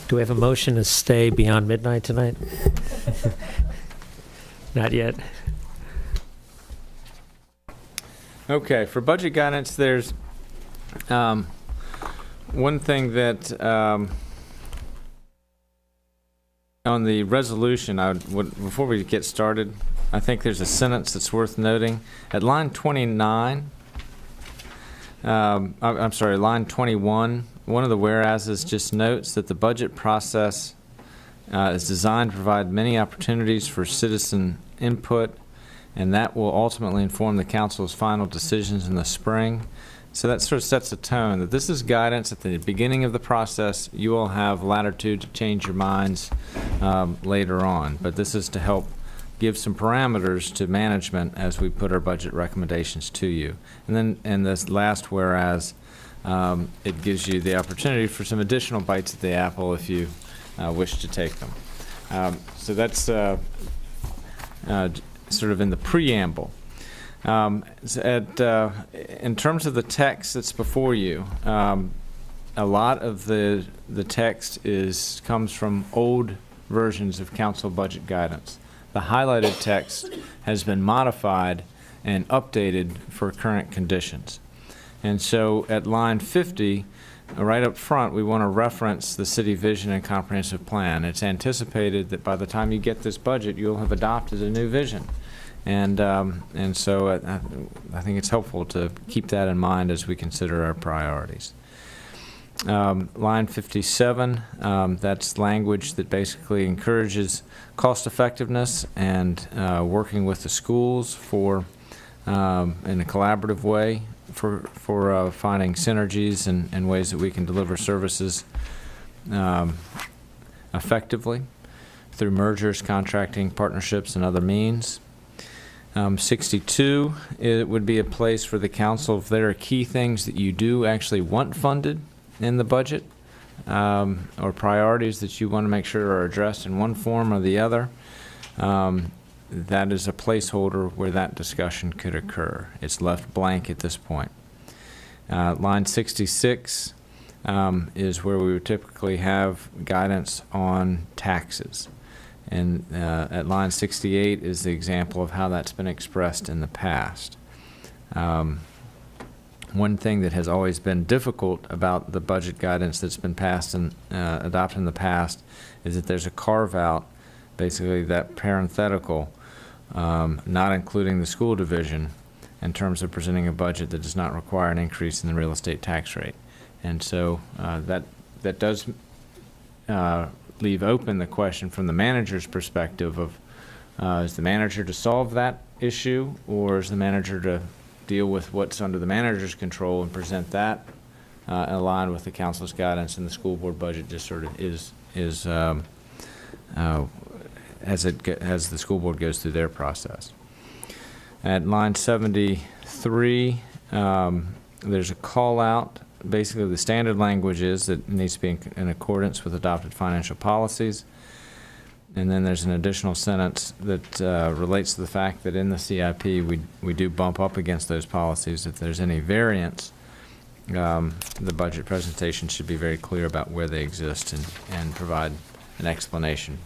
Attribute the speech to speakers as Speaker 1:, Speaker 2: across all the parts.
Speaker 1: Do we have a motion to stay beyond midnight tonight? Not yet.
Speaker 2: Okay, for budget guidance, there's one thing that on the resolution, before we get started, I think there's a sentence that's worth noting. At line 29, I'm sorry, line 21, one of the whereases just notes that the budget process is designed to provide many opportunities for citizen input, and that will ultimately inform the council's final decisions in the spring. So that sort of sets the tone that this is guidance at the beginning of the process. You will have latitude to change your minds later on, but this is to help give some parameters to management as we put our budget recommendations to you. And then in this last whereas, it gives you the opportunity for some additional bites at the apple if you wish to take them. So that's sort of in the preamble. In terms of the text that's before you, a lot of the text comes from old versions of council budget guidance. The highlighted text has been modified and updated for current conditions. And so at line 50, right up front, we want to reference the city vision and comprehensive plan. It's anticipated that by the time you get this budget, you'll have adopted a new vision. And so I think it's helpful to keep that in mind as we consider our priorities. Line 57, that's language that basically encourages cost effectiveness and working with the schools for in a collaborative way for finding synergies and ways that we can deliver services effectively through mergers, contracting, partnerships, and other means. 62, it would be a place for the council if there are key things that you do actually want funded in the budget or priorities that you want to make sure are addressed in one form or the other. That is a placeholder where that discussion could occur. It's left blank at this point. Line 66 is where we would typically have guidance on taxes. And at line 68 is the example of how that's been expressed in the past. One thing that has always been difficult about the budget guidance that's been passed and adopted in the past is that there's a carve-out, basically that parenthetical, not including the school division in terms of presenting a budget that does not require an increase in the real estate tax rate. And so that does leave open the question from the manager's perspective of is the manager to solve that issue, or is the manager to deal with what's under the manager's control and present that aligned with the council's guidance, and the school board budget just sort of is as the school board goes through their process. At line 73, there's a call out. Basically, the standard language is that it needs to be in accordance with adopted financial policies. And then there's an additional sentence that relates to the fact that in the CIP, we do bump up against those policies. If there's any variance, the budget presentation should be very clear about where they exist and provide an explanation.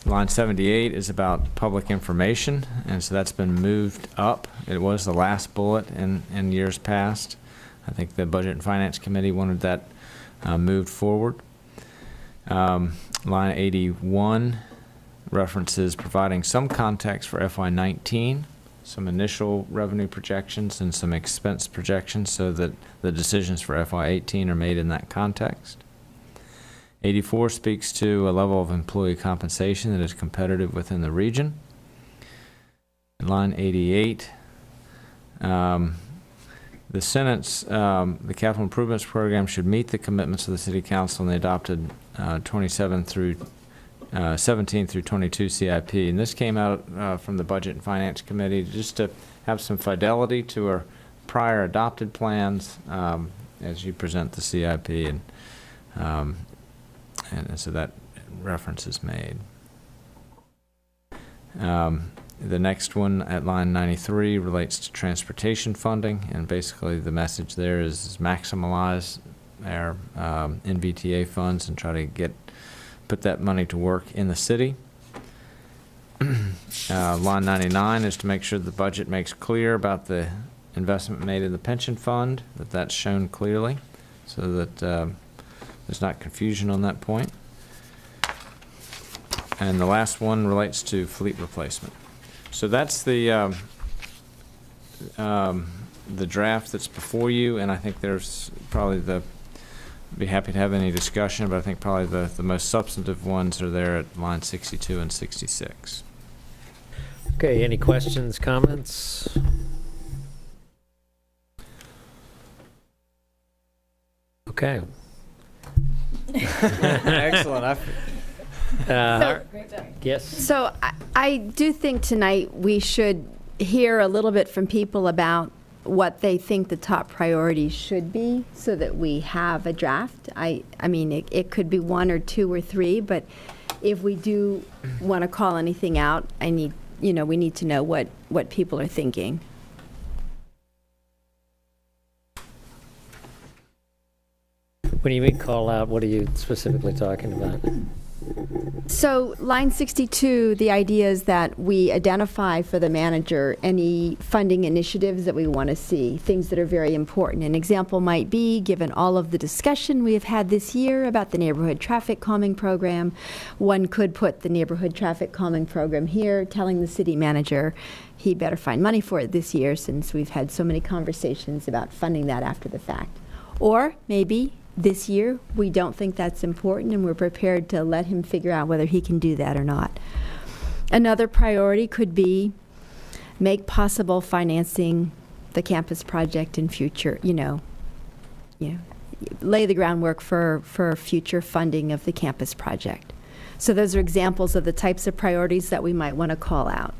Speaker 2: Line 78 is about public information, and so that's been moved up. It was the last bullet in years past. I think the Budget and Finance Committee wanted that moved forward. Line 81 references providing some context for FY19, some initial revenue projections and some expense projections so that the decisions for FY18 are made in that context. 84 speaks to a level of employee compensation that is competitive within the region. Line 88, the sentence, the capital improvements program should meet the commitments of the City Council in the adopted 17 through 22 CIP. And this came out from the Budget and Finance Committee just to have some fidelity to our prior adopted plans as you present the CIP, and so that reference is made. The next one at line 93 relates to transportation funding, and basically the message there is maximize our NVTA funds and try to put that money to work in the city. Line 99 is to make sure the budget makes clear about the investment made in the pension fund, that's shown clearly, so that there's not confusion on that point. And the last one relates to fleet replacement. So that's the draft that's before you, and I think there's probably be happy to have any discussion, but I think probably the most substantive ones are there at line 62 and 66.
Speaker 1: Okay, any questions, comments? Okay.
Speaker 2: Excellent.
Speaker 1: Yes?
Speaker 3: So I do think tonight we should hear a little bit from people about what they think the top priorities should be so that we have a draft. I mean, it could be 1 or 2 or 3, but if we do want to call anything out, we need to know what people are thinking.
Speaker 1: When you mean call out, what are you specifically talking about?
Speaker 3: So line 62, the idea is that we identify for the manager any funding initiatives that we want to see, things that are very important. An example might be, given all of the discussion we have had this year about the neighborhood traffic calming program, one could put the neighborhood traffic calming program here, telling the city manager he better find money for it this year since we've had so many conversations about funding that after the fact. Or maybe this year, we don't think that's important, and we're prepared to let him figure out whether he can do that or not. Another priority could be make possible financing the campus project in future, lay the groundwork for future funding of the campus project. So those are examples of the types of priorities that we might want to call out.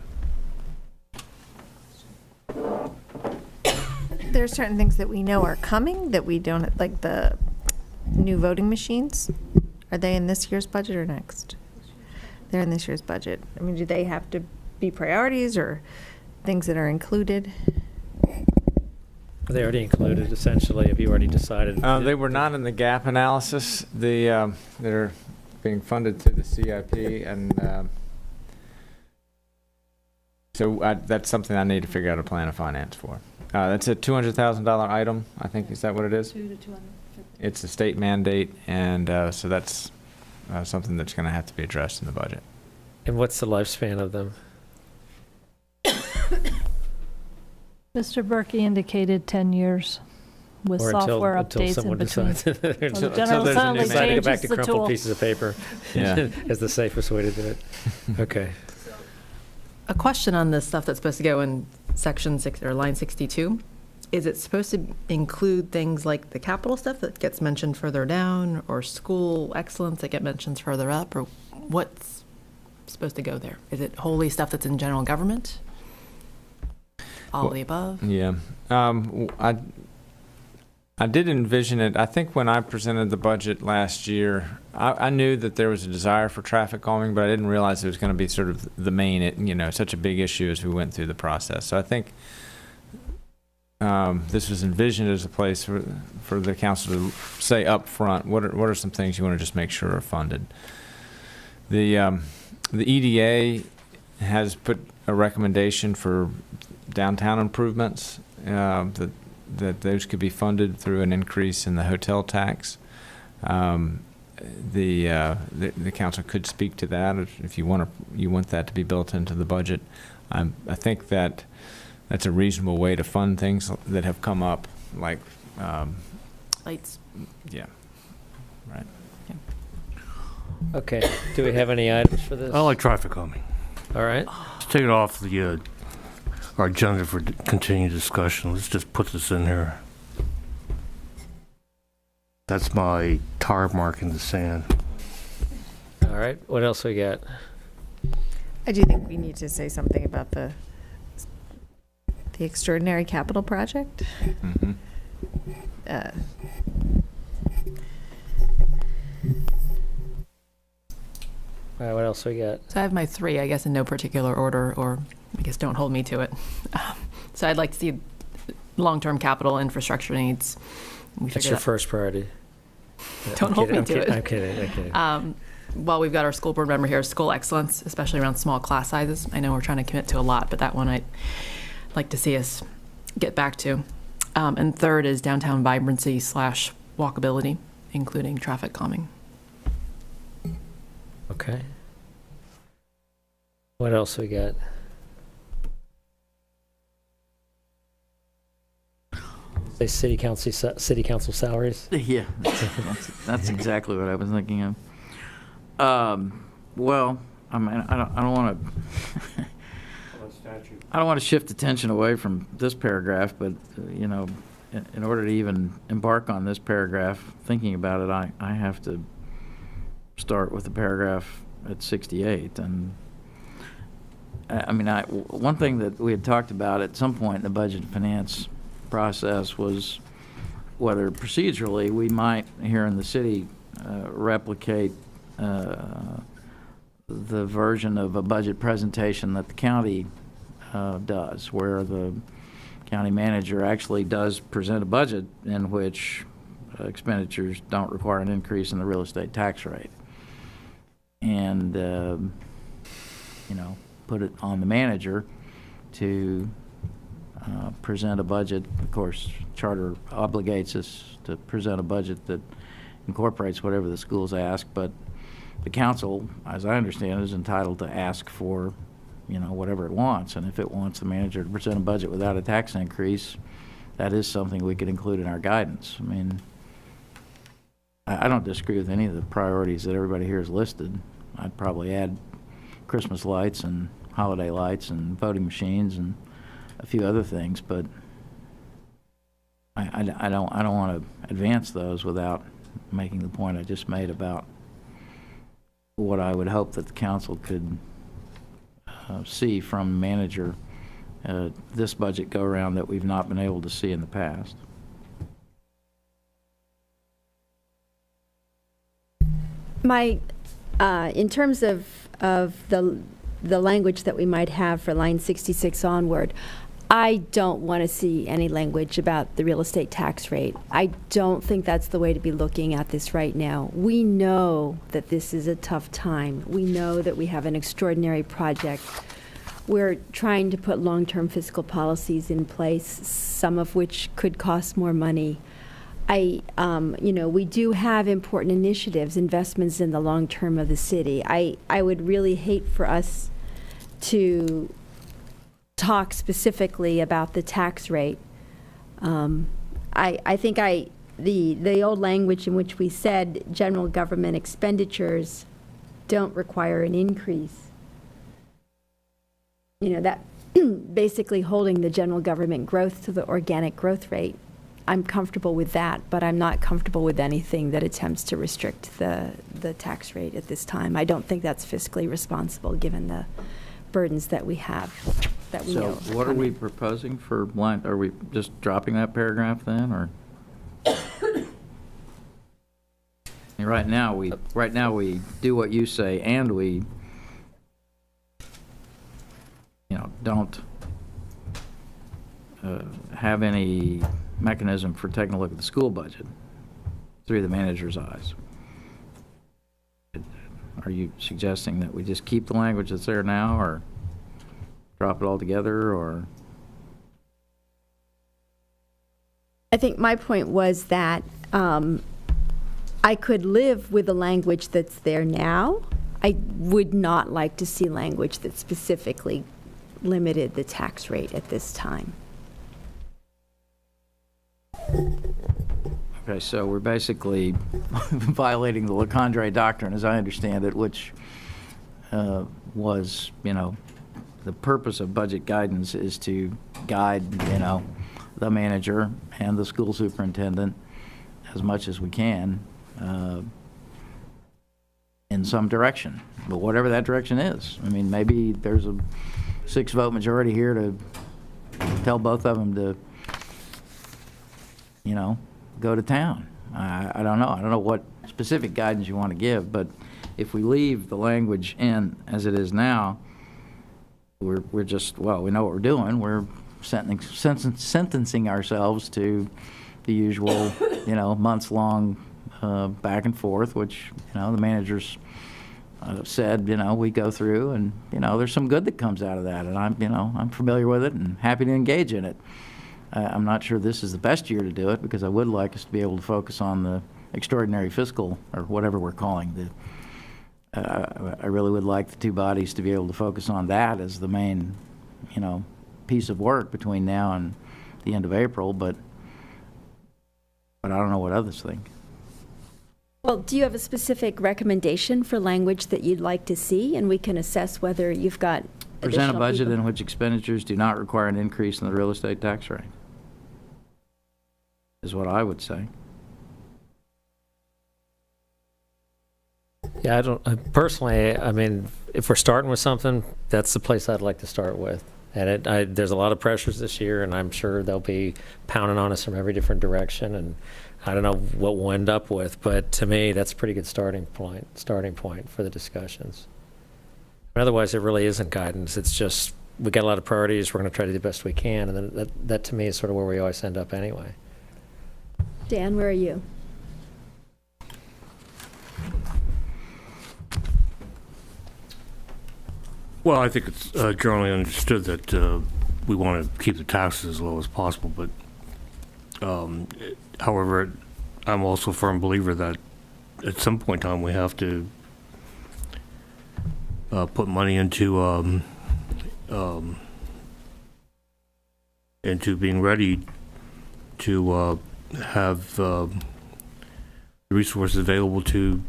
Speaker 4: There are certain things that we know are coming that we don't, like the new voting machines. Are they in this year's budget or next? They're in this year's budget. I mean, do they have to be priorities or things that are included?
Speaker 1: Are they already included, essentially? Have you already decided?
Speaker 2: They were not in the gap analysis. They're being funded through the CIP, and so that's something I need to figure out a plan of finance for. That's a $200,000 item, I think. Is that what it is?
Speaker 5: 2 to 250.
Speaker 2: It's a state mandate, and so that's something that's going to have to be addressed in the budget.
Speaker 1: And what's the lifespan of them?
Speaker 5: Mr. Berkey indicated 10 years with
Speaker 1: Or
Speaker 5: software
Speaker 1: until
Speaker 5: updates in
Speaker 1: someone
Speaker 5: between.
Speaker 1: decides.
Speaker 5: the General
Speaker 2: there's a
Speaker 5: Assembly
Speaker 2: new
Speaker 1: Decide to go back
Speaker 5: changes
Speaker 1: to
Speaker 5: the
Speaker 1: crumpled
Speaker 5: tool.
Speaker 1: pieces of paper
Speaker 2: Yeah.
Speaker 1: as the safest way to do it. Okay.
Speaker 6: A question on this stuff that's supposed to go in section 6 or line 62. Is it supposed to include things like the capital stuff that gets mentioned further down, or school excellence that get mentioned further up, or what's supposed to go there? Is it wholly stuff that's in general government? All of the above?
Speaker 2: Yeah. I did envision it. I think when I presented the budget last year, I knew that there was a desire for traffic calming, but I didn't realize it was going to be sort of the main, such a big issue as we went through the process. So I think this was envisioned as a place for the council to say up front, what are some things you want to just make sure are funded. The EDA has put a recommendation for downtown improvements, that those could be funded through an increase in the hotel tax. The council could speak to that if you want that to be built into the budget. I think that's a reasonable way to fund things that have come up, like
Speaker 6: Lights.
Speaker 2: yeah, right.
Speaker 1: Okay. Do we have any items for this?
Speaker 7: I like traffic calming.
Speaker 1: All right.
Speaker 7: Let's take it off our agenda for continued discussion. Let's just put this in here. That's my tar mark in the sand.
Speaker 1: All right. What else we got?
Speaker 4: I do think we need to say something about the extraordinary capital project.
Speaker 2: Mm-hmm.
Speaker 1: All right, what else we got?
Speaker 6: So I have my three, I guess, in no particular order, or I guess don't hold me to it. So I'd like to see long-term capital infrastructure needs.
Speaker 1: That's your first priority.
Speaker 6: Don't
Speaker 1: I'm
Speaker 6: hold
Speaker 1: kidding,
Speaker 6: me to it.
Speaker 1: I'm kidding.
Speaker 6: While we've got our school board member here, school excellence, especially around small class sizes. I know we're trying to commit to a lot, but that one I'd like to see us get back to. And third is downtown vibrancy / walkability, including traffic calming.
Speaker 1: Okay. What else we got? Say city council salaries?
Speaker 8: Yeah, that's exactly what I was thinking of. Well, I mean, I don't want to. I don't want to shift attention away from this paragraph, but you know, in order to even embark on this paragraph, thinking about it, I have to start with the paragraph at 68. And I mean, one thing that we had talked about at some point in the budget and finance process was whether procedurally we might here in the city replicate the version of a budget presentation that the county does, where the county manager actually does present a budget in which expenditures don't require an increase in the real estate tax rate, and you know, put it on the manager to present a budget. Of course, charter obligates us to present a budget that incorporates whatever the schools ask, but the council, as I understand, is entitled to ask for, you know, whatever it wants. And if it wants the manager to present a budget without a tax increase, that is something we could include in our guidance. I mean, I don't disagree with any of the priorities that everybody here has listed. I'd probably add Christmas lights and holiday lights and voting machines and a few other things, but I don't want to advance those without making the point I just made about what I would hope that the council could see from manager this budget go around that we've not been able to see in the past.
Speaker 3: In terms of the language that we might have for line 66 onward, I don't want to see any language about the real estate tax rate. I don't think that's the way to be looking at this right now. We know that this is a tough time. We know that we have an extraordinary project. We're trying to put long-term fiscal policies in place, some of which could cost more money. You know, we do have important initiatives, investments in the long term of the city. I would really hate for us to talk specifically about the tax rate. I think the old language in which we said general government expenditures don't require an increase, you know, that basically holding the general government growth to the organic growth rate. I'm comfortable with that, but I'm not comfortable with anything that attempts to restrict the tax rate at this time. I don't think that's fiscally responsible given the burdens that we have, that we know.
Speaker 8: So what are we proposing for line? Are we just dropping that paragraph then, or? Right now we do what you say, and we, you know, don't have any mechanism for taking a look at the school budget through the manager's eyes. Are you suggesting that we just keep the language that's there now, or drop it altogether, or?
Speaker 3: I think my point was that I could live with the language that's there now. I would not like to see language that specifically limited the tax rate at this time.
Speaker 8: Okay, so we're basically violating the Legendre doctrine, as I understand it, which was, you know, the purpose of budget guidance is to guide, you know, the manager and the school superintendent as much as we can in some direction, but whatever that direction is. I mean, maybe there's a 6-vote majority here to tell both of them to, you know, go to town. I don't know. I don't know what specific guidance you want to give, but If we leave the language in as it is now, we're just, well, we know what we're doing. We're sentencing ourselves to the usual, months-long back and forth, which, the managers said, we go through, and, there's some good that comes out of that, and I'm familiar with it and happy to engage in it. I'm not sure this is the best year to do it, because I would like us to be able to focus on the extraordinary fiscal, or whatever we're calling the, I really would like the two bodies to be able to focus on that as the main, piece of work between now and the end of April, but I don't know what others think.
Speaker 3: Well, do you have a specific recommendation for language that you'd like to see? And we can assess whether you've got
Speaker 8: Present a
Speaker 3: additional
Speaker 8: budget
Speaker 3: people.
Speaker 8: in which expenditures do not require an increase in the real estate tax rate, is what I would say.
Speaker 1: Yeah, I don't, personally, I mean, if we're starting with something, that's the place I'd like to start with. And there's a lot of pressures this year, and I'm sure they'll be pounding on us from every different direction, and I don't know what we'll end up with, but to me, that's a pretty good starting point for the discussions. But otherwise, it really isn't guidance. It's just, we got a lot of priorities, we're going to try to do the best we can, and then that to me is sort of where we always end up anyway.
Speaker 3: Dan, where are you?
Speaker 7: Well, I think it's generally understood that we want to keep the taxes as low as possible, but however, I'm also a firm believer that at some point in time we have to put money into being ready to have the resources available to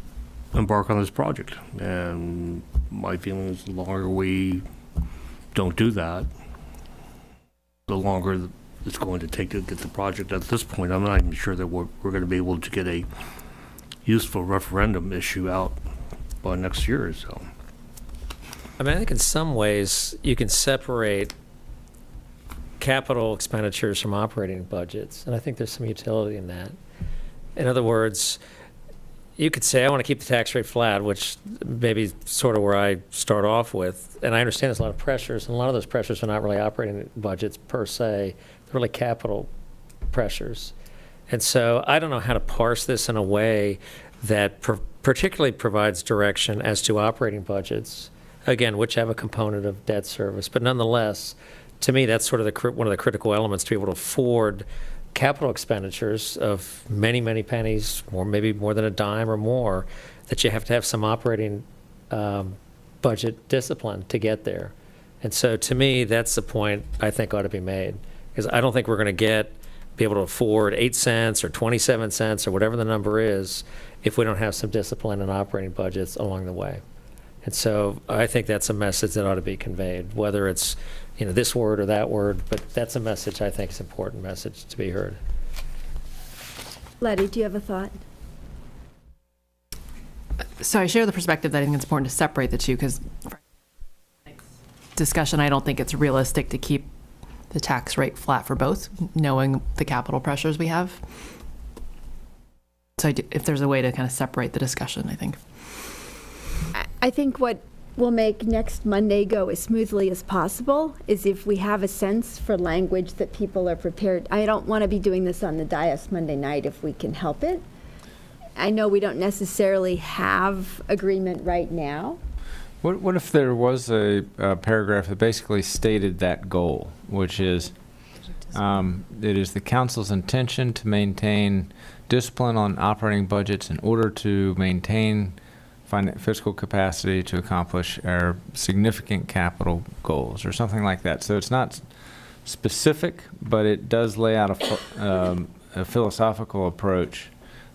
Speaker 7: embark on this project. And my feeling is the longer we don't do that, the longer it's going to take to get the project. At this point, I'm not even sure that we're going to be able to get a useful referendum issue out by next year or so.
Speaker 1: I mean, I think in some ways you can separate capital expenditures from operating budgets, and I think there's some utility in that. In other words, you could say, I want to keep the tax rate flat, which maybe sort of where I start off with. And I understand there's a lot of pressures, and a lot of those pressures are not really operating budgets per se. They're really capital pressures. And so I don't know how to parse this in a way that particularly provides direction as to operating budgets, again, which have a component of debt service. But nonetheless, to me, that's sort of one of the critical elements to be able to afford capital expenditures of many, many pennies, or maybe more than a dime or more, that you have to have some operating budget discipline to get there. And so to me, that's the point I think ought to be made, because I don't think we're going to be able to afford 8 cents or 27 cents or whatever the number is if we don't have some discipline in operating budgets along the way. And so I think that's a message that ought to be conveyed, whether it's this word or that word, but that's a message I think is an important message to be heard.
Speaker 3: Letty, do you have a thought?
Speaker 6: So I share the perspective that I think it's important to separate the two, because discussion, I don't think it's realistic to keep the tax rate flat for both, knowing the capital pressures we have. So if there's a way to kind of separate the discussion, I think.
Speaker 3: I think what will make next Monday go as smoothly as possible is if we have a sense for language that people are prepared. I don't want to be doing this on the dais Monday night if we can help it. I know we don't necessarily have agreement right now.
Speaker 2: What if there was a paragraph that basically stated that goal, which is it is the council's intention to maintain discipline on operating budgets in order to maintain fiscal capacity to accomplish our significant capital goals, or something like that. So it's not specific, but it does lay out a philosophical approach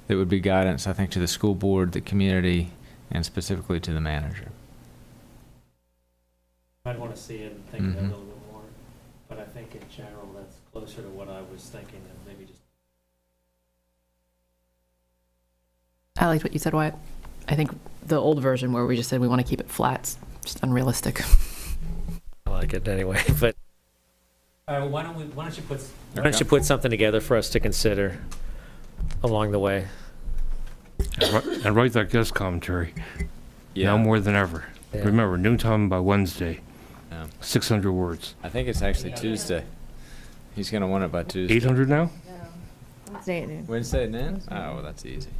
Speaker 2: that would be guidance, I think, to the school board, the community, and specifically to the manager.
Speaker 1: I'd want to see it and think about it a little bit more, but I think in general that's closer to what I was thinking than maybe just.
Speaker 6: I liked what you said, Wyatt. I think the old version where we just said we want to keep it flat is just unrealistic.
Speaker 1: I like it anyway, but why don't you put something together for us to consider along the way?
Speaker 7: And write that guest commentary. now more than ever.
Speaker 1: Yeah.
Speaker 7: Remember, noontime by Wednesday,
Speaker 2: Yeah.
Speaker 7: 600 words.
Speaker 2: I think it's actually Tuesday. He's going to want it by Tuesday.
Speaker 7: 800 now?
Speaker 4: Wednesday at noon.
Speaker 2: Wednesday at noon? Oh, well, that's easy.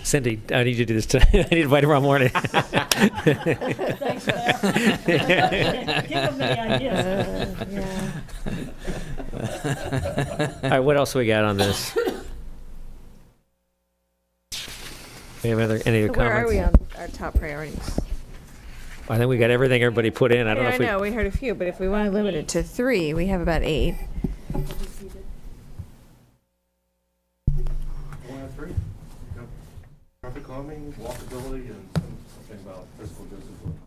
Speaker 1: Cindy, I need you to do this today. I need to invite tomorrow morning.
Speaker 5: Thanks, Mayor. Give them the ideas.
Speaker 4: Yeah.
Speaker 1: All right, what else we got on this? We have any other
Speaker 4: So where are
Speaker 1: comments?
Speaker 4: we on our top priorities?
Speaker 1: I think we got everything everybody put in. I don't know if we.
Speaker 4: we heard a few, but if we want to limit it to 3, we have about 8.
Speaker 7: Traffic calming, walkability, and something about physical discipline.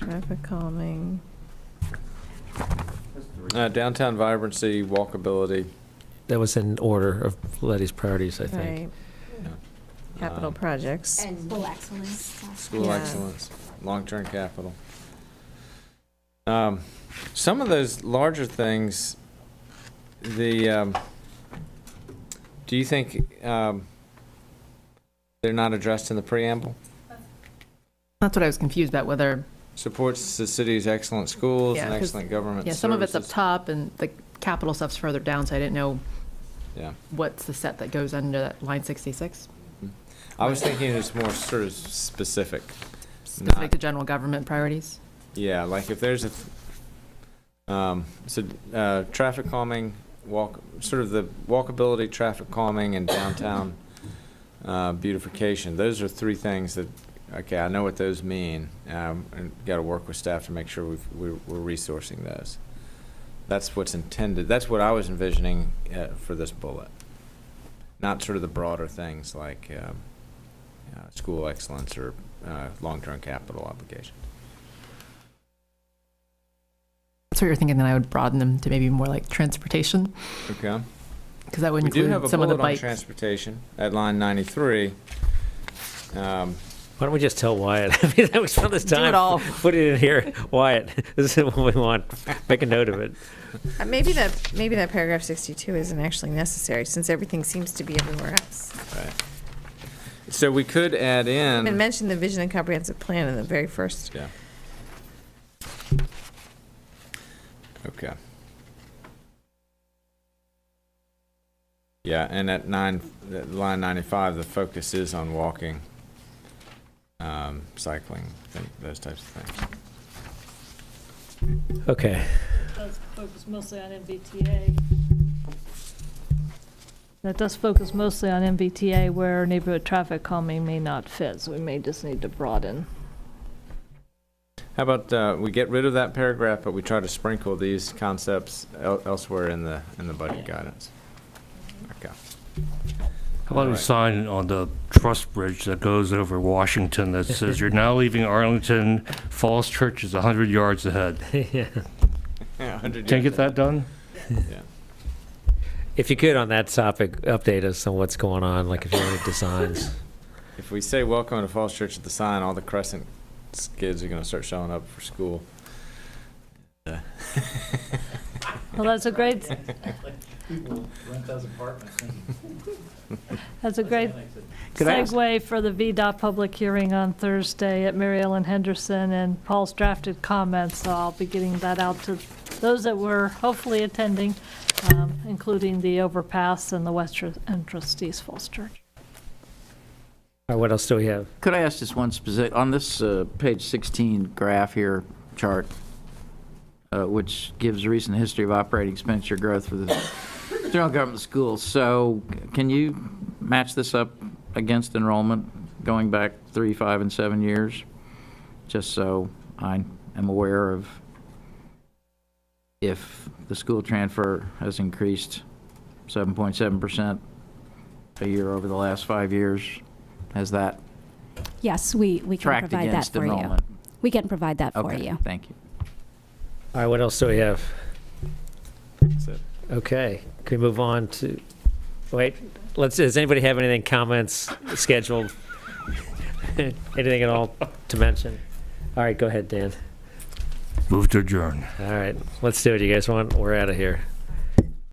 Speaker 4: Traffic calming.
Speaker 2: Downtown vibrancy, walkability.
Speaker 1: That was in order of Letty's priorities, I think.
Speaker 4: Right. Capital projects.
Speaker 3: And school excellence.
Speaker 2: School
Speaker 4: Yeah.
Speaker 2: excellence, long-term capital. Some of those larger things, do you think they're not addressed in the preamble?
Speaker 6: That's what I was confused about, whether,
Speaker 2: Supports the city's excellent schools and
Speaker 6: 'cause-
Speaker 2: excellent government
Speaker 6: yeah,
Speaker 2: services.
Speaker 6: some of it's up top and the capital stuff's further down, so I didn't know
Speaker 2: Yeah.
Speaker 6: what's the set that goes under that line 66,
Speaker 2: I was thinking it's more sort of specific.
Speaker 6: specific
Speaker 2: Not-
Speaker 6: to general government priorities.
Speaker 2: Yeah, like if there's traffic calming, sort of the walkability, traffic calming, and downtown beautification. Those are 3 things that, okay, I know what those mean, and got to work with staff to make sure we're resourcing those. That's what's intended. That's what I was envisioning for this bullet, not sort of the broader things like school excellence or long-term capital obligations.
Speaker 6: That's what you're thinking, then I would broaden them to maybe more like transportation,
Speaker 2: Okay.
Speaker 6: because that would
Speaker 2: We do have
Speaker 6: include
Speaker 2: a
Speaker 6: some of the
Speaker 2: bullet on
Speaker 6: bikes.
Speaker 2: transportation at line 93.
Speaker 1: Why don't we just tell Wyatt? I mean, that was from this
Speaker 6: Do it
Speaker 1: time.
Speaker 6: all.
Speaker 1: Put it in here. Wyatt, this is what we want. Make a note of it.
Speaker 4: Maybe that paragraph 62 isn't actually necessary, since everything seems to be everywhere else.
Speaker 2: Right. So we could add
Speaker 4: And
Speaker 2: in,
Speaker 4: mention the vision and comprehensive plan in the very first.
Speaker 2: yeah. Okay. Yeah, and at line 95, the focus is on walking, cycling, those types of things.
Speaker 1: Okay.
Speaker 5: Does focus mostly on MBTA. That does focus mostly on MBTA where neighborhood traffic calming may not fit, so we may just need to broaden.
Speaker 2: How about we get rid of that paragraph, but we try to sprinkle these concepts elsewhere in the budget guidance? Okay.
Speaker 7: How about a
Speaker 2: Alright.
Speaker 7: sign on the truss bridge that goes over Washington that says, "You're now leaving Arlington, Falls Church is 100 yards ahead."
Speaker 1: Yeah.
Speaker 2: Yeah, 100
Speaker 7: Can't
Speaker 2: years
Speaker 7: get that done?
Speaker 2: Yeah.
Speaker 1: If you could, on that topic, update us on what's going on, like if you have any designs.
Speaker 2: If we say welcome to Falls Church at the sign, all the Crescent kids are going to start showing up for school.
Speaker 5: Well, that's a great,
Speaker 8: People rent those apartments.
Speaker 5: that's a great
Speaker 2: Could I ask-
Speaker 5: segue for the VDOT public hearing on Thursday at Mary Ellen Henderson, and Paul's drafted comments, so I'll be getting that out to those that were hopefully attending, including the overpass and the west entrance to East Falls Church.
Speaker 1: All right, what else do we have?
Speaker 8: Could I ask just one specific, on this page 16 graph here, chart, which gives recent history of operating expenditure growth for the general government schools. So can you match this up against enrollment going back 3, 5, and 7 years? Just so I am aware of if the school transfer has increased 7.7% a year over the last 5 years, has that
Speaker 9: Yes, we can
Speaker 8: tracked
Speaker 9: provide that
Speaker 8: against
Speaker 9: for you.
Speaker 8: enrollment?
Speaker 9: We can provide that for
Speaker 8: Okay,
Speaker 9: you.
Speaker 8: thank you.
Speaker 1: All right, what else do we have?
Speaker 2: That's it.
Speaker 1: Okay, can we move on to, wait, does anybody have anything, comments, scheduled? Anything at all to mention? All right, go ahead, Dan.
Speaker 7: Move to adjourn.
Speaker 1: All right, let's do it. You guys want? We're out of here.